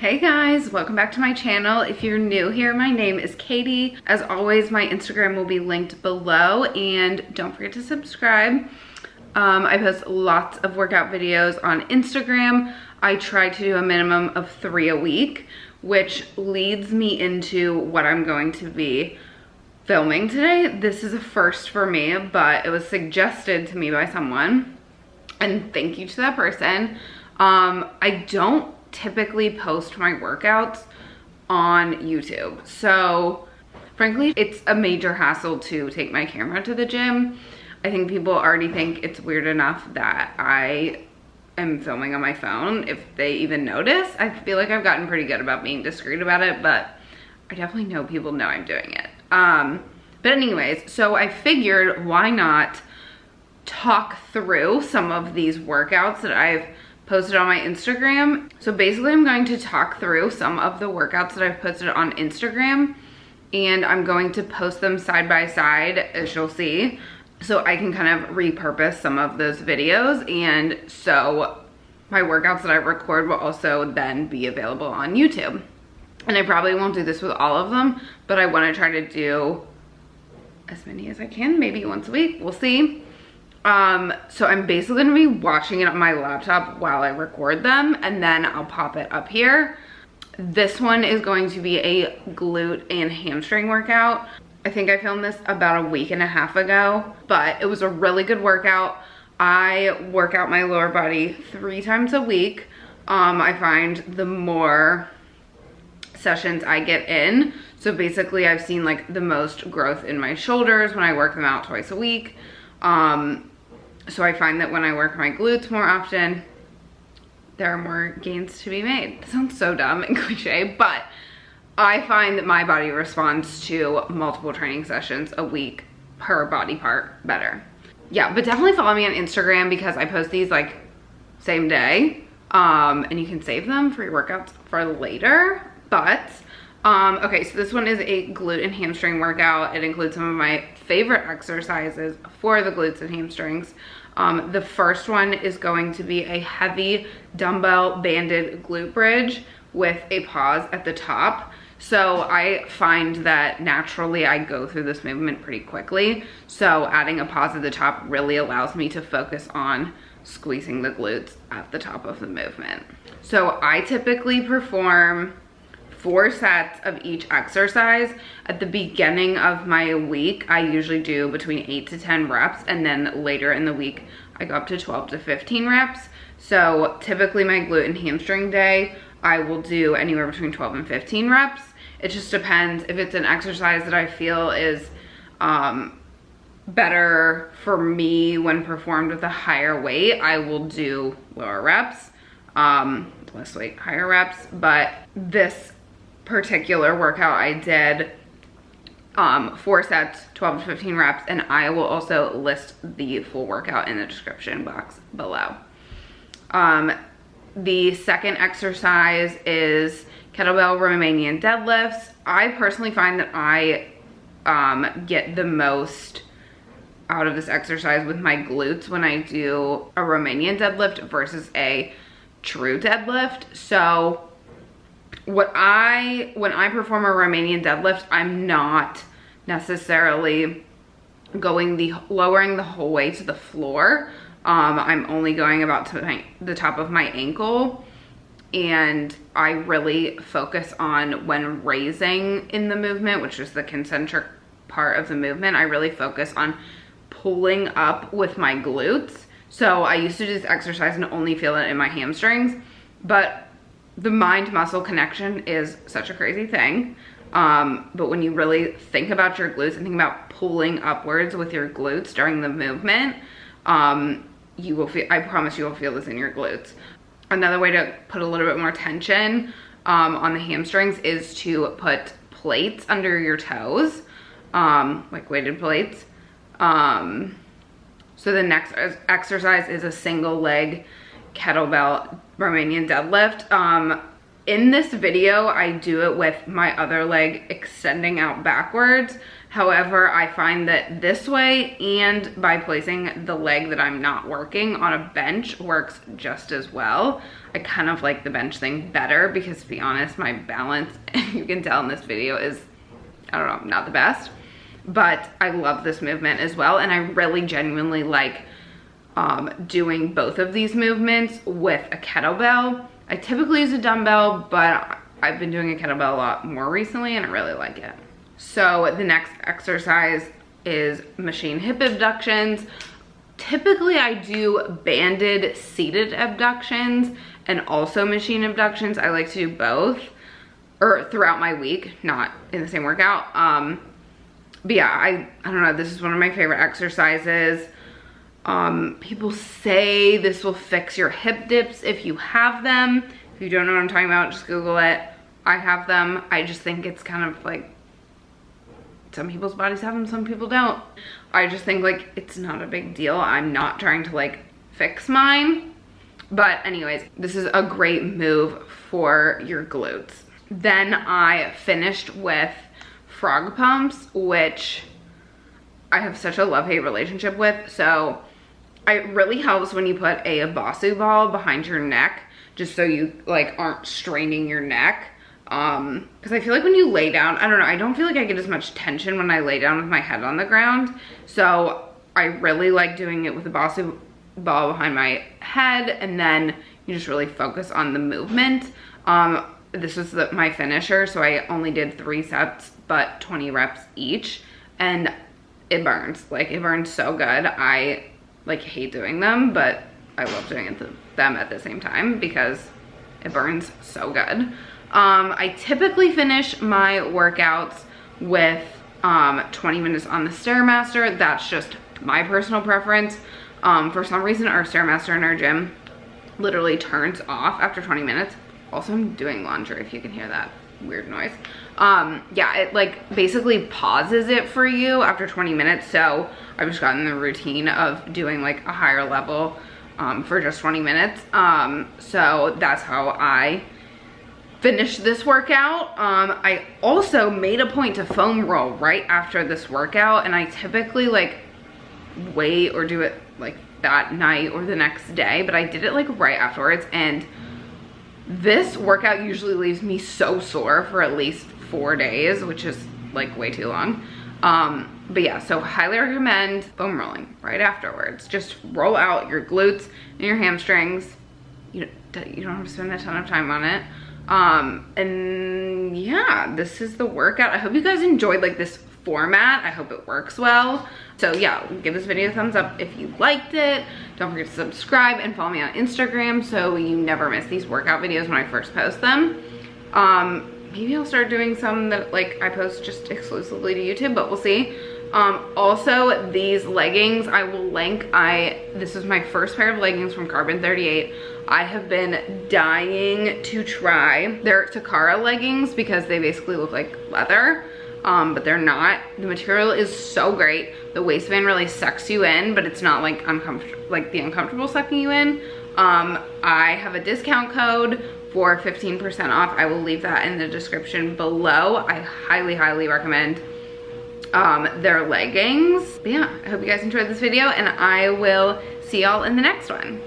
Hey guys, welcome back to my channel. If you're new here, my name is Katie. As always, my Instagram will be linked below, and don't forget to subscribe. I post lots of workout videos on Instagram. I try to do a minimum of 3 a week, which leads me into what I'm going to be filming today. This is a first for me, but it was suggested to me by someone, and thank you to that person. I don't typically post my workouts on YouTube, so frankly it's a major hassle to take my camera to the gym. I think people already think it's weird enough that I am filming on my phone, if they even notice. I feel like I've gotten pretty good about being discreet about it, but I definitely know people know I'm doing it. But anyways, so I figured why not talk through some of these workouts that I've posted on my Instagram. So basically I'm going to talk through some of the workouts that I've posted on Instagram, and I'm going to post them side by side, as you'll see, so I can kind of repurpose some of those videos, and so my workouts that I record will also then be available on YouTube. And I probably won't do this with all of them, but I want to try to do as many as I can, maybe once a week, we'll see. So I'm basically gonna be watching it on my laptop while I record them, and then I'll pop it up here. This one is going to be a glute and hamstring workout. I think I filmed this about a week and a half ago, but it was a really good workout. I work out my lower body 3 times a week. I find the more sessions I get in, so basically I've seen like the most growth in my shoulders when I work them out twice a week. So I find that when I work my glutes more often, there are more gains to be made. It sounds so dumb and cliche, but I find that my body responds to multiple training sessions a week per body part better. Yeah, but definitely follow me on Instagram because I post these like same day, and you can save them for your workouts for later. But okay, so this one is a glute and hamstring workout. It includes some of my favorite exercises for the glutes and hamstrings. The first one is going to be a heavy dumbbell banded glute bridge with a pause at the top. So I find that naturally I go through this movement pretty quickly. So adding a pause at the top really allows me to focus on squeezing the glutes at the top of the movement. So I typically perform 4 sets of each exercise. At the beginning of my week, I usually do between 8 to 10 reps, and then later in the week, I go up to 12 to 15 reps. So typically my glute and hamstring day, I will do anywhere between 12 and 15 reps. It just depends. If it's an exercise that I feel is better for me when performed with a higher weight, I will do lower reps, less weight, higher reps. But this particular workout I did 4 sets, 12 to 15 reps, and I will also list the full workout in the description box below. The second exercise is kettlebell Romanian deadlifts. I personally find that I get the most out of this exercise with my glutes when I do a Romanian deadlift versus a true deadlift. So when I perform a Romanian deadlift, I'm not necessarily lowering the whole way to the floor. I'm only going about to the top of my ankle, and I really focus on when raising in the movement, which is the concentric part of the movement, I really focus on pulling up with my glutes. So I used to do this exercise and only feel it in my hamstrings, but the mind-muscle connection is such a crazy thing. But when you really think about your glutes and think about pulling upwards with your glutes during the movement, you will feel, I promise you will feel this in your glutes. Another way to put a little bit more tension on the hamstrings is to put plates under your toes, like weighted plates. So the next exercise is a single leg kettlebell Romanian deadlift. in this video, I do it with my other leg extending out backwards. However, I find that this way and by placing the leg that I'm not working on a bench works just as well. I kind of like the bench thing better because, to be honest, my balance, you can tell in this video, is, I don't know, not the best. But I love this movement as well, and I really genuinely like doing both of these movements with a kettlebell. I typically use a dumbbell, but I've been doing a kettlebell a lot more recently and I really like it. So the next exercise is machine hip abductions. Typically I do banded seated abductions and also machine abductions. I like to do both, or throughout my week, not in the same workout. But yeah, I don't know, this is one of my favorite exercises. People say this will fix your hip dips if you have them. If you don't know what I'm talking about, just Google it. I have them. I just think it's kind of like, some people's bodies have them, some people don't. I just think like it's not a big deal. I'm not trying to like fix mine. But anyways, this is a great move for your glutes. Then I finished with frog pumps, which I have such a love-hate relationship with. So it really helps when you put a Basu ball behind your neck, just so you like aren't straining your neck. Because I feel like when you lay down, I don't know, I don't feel like I get as much tension when I lay down with my head on the ground. So I really like doing it with a Basu ball behind my head, and then you just really focus on the movement. This was my finisher, so I only did 3 sets, but 20 reps each, and it burns. Like, it burns so good. I like hate doing them, but I love doing them at the same time because it burns so good. I typically finish my workouts with 20 minutes on the Stairmaster. That's just my personal preference. For some reason, our Stairmaster in our gym literally turns off after 20 minutes. Also, I'm doing laundry, if you can hear that weird noise. Yeah, it like basically pauses it for you after 20 minutes. So I've just gotten the routine of doing like a higher level for just 20 minutes. So that's how I finished this workout. I also made a point to foam roll right after this workout, and I typically like wait or do it like that night or the next day, but I did it like right afterwards, and this workout usually leaves me so sore for at least 4 days, which is like way too long. But yeah, so highly recommend foam rolling right afterwards. Just roll out your glutes and your hamstrings. You don't have to spend a ton of time on it. And yeah, this is the workout. I hope you guys enjoyed like this format. I hope it works well. So yeah, give this video a thumbs up if you liked it. Don't forget to subscribe and follow me on Instagram so you never miss these workout videos when I first post them. Maybe I'll start doing some that like I post just exclusively to YouTube, but we'll see. Also, these leggings I will link. This is my first pair of leggings from Carbon 38. I have been dying to try their Takara leggings because they basically look like leather, but they're not. The material is so great. The waistband really sucks you in, but it's not like the uncomfortable sucking you in. I have a discount code for 15% off. I will leave that in the description below. I highly, highly recommend their leggings. But yeah, I hope you guys enjoyed this video, and I will see y'all in the next one.